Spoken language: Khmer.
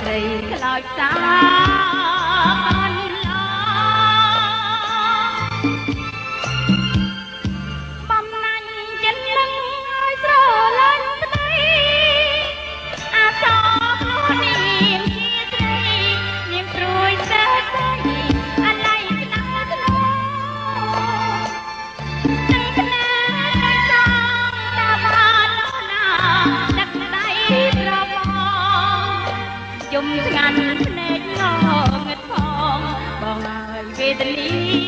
ស្រីខ្លោចសាកាន់ឡបំណាញ់ចិត្តនឹងឲ្យស្រលាញ់ប្តីអាសខ្លួននាងជាស្រីនាងព្រួយស្រើស្រីអាឡ័យក្តៅធ្នោនឹងក្នាដោយចង់តាបានណាដឹកដៃប្របងយំស្ងាត់ភ្នែកងងឹតផងបងហើយវេទនា